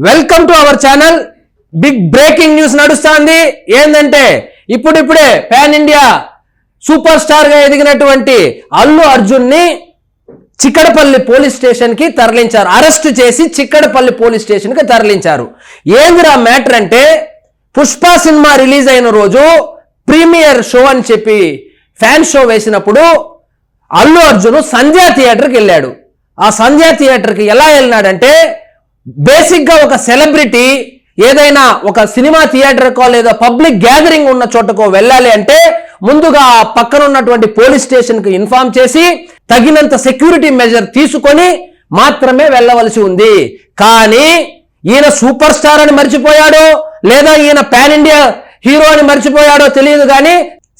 Welcome to our channel. Big breaking news నడుస్తుంది. ఏంటంటే ఇప్పుడిప్పుడే పాన్ ఇండియా సూపర్ స్టార్ గా ఎదిగినటువంటి అల్లు అర్జున్ ని చిక్కడపల్లి పోలీస్ స్టేషన్ కి తరలించారు. అరెస్ట్ చేసి చిక్కడపల్లి పోలీస్ స్టేషన్ కి తరలించారు. ఏందిరా మ్యాటర్ అంటే, పుష్ప సినిమా రిలీజ్ అయిన రోజు ప్రీమియర్ షో అని చెప్పి ఫ్యాన్ షో వేసినప్పుడు అల్లు అర్జున్ సంధ్యా థియేటర్కి వెళ్ళాడు. ఆ సంధ్యా థియేటర్కి ఎలా వెళ్ళినాడంటే, బేసిక్గా ఒక సెలబ్రిటీ ఏదైనా ఒక సినిమా థియేటర్కో లేదా పబ్లిక్ గ్యాదరింగ్ ఉన్న చోటకో వెళ్ళాలి అంటే ముందుగా ఆ పక్కన ఉన్నటువంటి పోలీస్ స్టేషన్కి ఇన్ఫార్మ్ చేసి తగినంత సెక్యూరిటీ మెజర్ తీసుకొని మాత్రమే వెళ్ళవలసి ఉంది. కానీ ఈయన సూపర్ స్టార్ అని మర్చిపోయాడో లేదా ఈయన పాన్ ఇండియా హీరో అని మర్చిపోయాడో తెలియదు, కానీ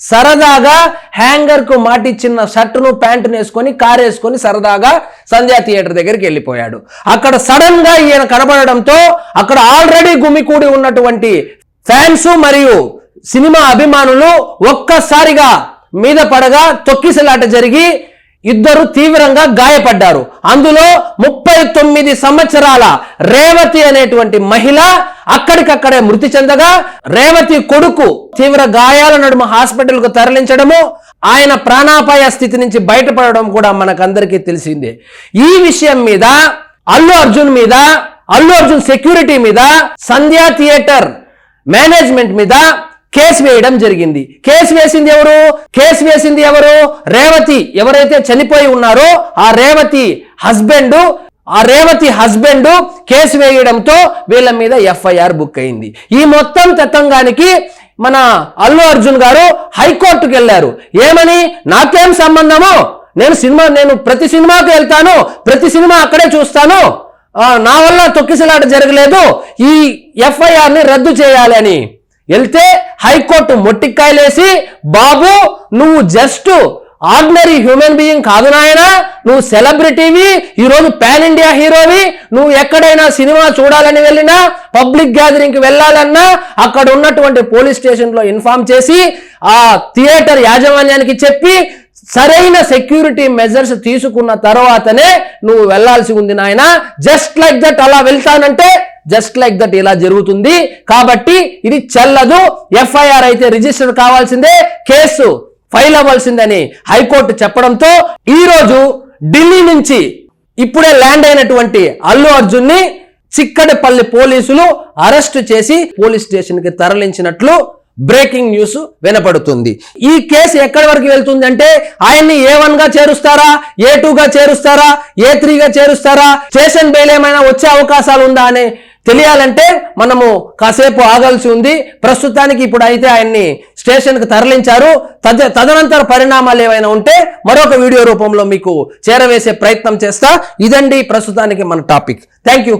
సరదాగా హ్యాంగర్ కు మాటిచ్చిన షర్టును ప్యాంటును వేసుకొని కారు వేసుకొని సరదాగా సంధ్యా థియేటర్ దగ్గరికి వెళ్ళిపోయాడు. అక్కడ సడన్ గా ఈయన కనబడడంతో అక్కడ ఆల్రెడీ గుమికూడి ఉన్నటువంటి ఫ్యాన్స్ మరియు సినిమా అభిమానులు ఒక్కసారిగా మీద పడగా తొక్కిసలాట జరిగి ఇద్దరు తీవ్రంగా గాయపడ్డారు. అందులో 39 సంవత్సరాల రేవతి అనేటువంటి మహిళ అక్కడికక్కడే మృతి చెందగా, రేవతి కొడుకు తీవ్ర గాయాల నడుమ హాస్పిటల్ కు తరలించడము, ఆయన ప్రాణాపాయ స్థితి నుంచి బయటపడడం కూడా మనకందరికీ తెలిసిందే. ఈ విషయం మీద అల్లు అర్జున్ సెక్యూరిటీ మీద సంధ్యా థియేటర్ మేనేజ్మెంట్ మీద కేసు వేయడం జరిగింది. కేసు వేసింది ఎవరు? రేవతి. ఎవరైతే చనిపోయి ఉన్నారో ఆ రేవతి హస్బెండ్ కేసు వేయడంతో వీళ్ళ మీద ఎఫ్ఐఆర్ బుక్ అయింది. ఈ మొత్తం తతంగానికి మన అల్లు అర్జున్ గారు హైకోర్టుకు వెళ్ళారు. ఏమని? నాకేం సంబంధము, నేను ప్రతి సినిమాకు వెళ్తాను, ప్రతి సినిమా అక్కడే చూస్తాను, నా వల్ల తొక్కిసలాట జరగలేదు, ఈ ఎఫ్ఐఆర్ ని రద్దు చేయాలి అని వెళ్తే హైకోర్టు మొట్టికాయలేసి, బాబు నువ్వు జస్ట్ ఆర్డినరీ హ్యూమన్ బీయింగ్ కాదు నాయనా, నువ్వు సెలబ్రిటీవి, ఈరోజు పాన్ ఇండియా హీరోవి, నువ్వు ఎక్కడైనా సినిమా చూడాలని వెళ్ళినా పబ్లిక్ గ్యాదరింగ్ కి వెళ్ళాలన్నా అక్కడ ఉన్నటువంటి పోలీస్ స్టేషన్ లో ఇన్ఫార్మ్ చేసి ఆ థియేటర్ యాజమాన్యానికి చెప్పి సరైన సెక్యూరిటీ మెజర్స్ తీసుకున్న తర్వాతనే నువ్వు వెళ్లాల్సి ఉంది నాయనా. జస్ట్ లైక్ దట్ అలా వెళ్తానంటే జస్ట్ లైక్ దట్ ఇలా జరుగుతుంది. కాబట్టి ఇది చెల్లదు, ఎఫ్ఐఆర్ అయితే రిజిస్టర్ కావాల్సిందే, కేసు ఫైల్ అవ్వాల్సిందని హైకోర్టు చెప్పడంతో ఈ రోజు ఢిల్లీ నుంచి ఇప్పుడే ల్యాండ్ అయినటువంటి అల్లు అర్జున్ ని చిక్కడపల్లి పోలీసులు అరెస్టు చేసి పోలీస్ స్టేషన్ కి తరలించినట్లు బ్రేకింగ్ న్యూస్ వినపడుతుంది. ఈ కేసు ఎక్కడి వరకు వెళ్తుంది అంటే, ఆయన్ని A1 గా చేరుస్తారా, A2 గా చేరుస్తారా, A3 గా చేరుస్తారా, స్టేషన్ బెయిల్ ఏమైనా వచ్చే అవకాశాలు ఉందా అని తెలియాలంటే మనము కాసేపు ఆగాల్సి ఉంది. ప్రస్తుతానికి ఇప్పుడు అయితే ఆయన్ని స్టేషన్ కు తరలించారు. తదనంతర పరిణామాలు ఏమైనా ఉంటే మరొక వీడియో రూపంలో మీకు చేరవేసే ప్రయత్నం చేస్తా. ఇదండి ప్రస్తుతానికి మన టాపిక్. Thank you.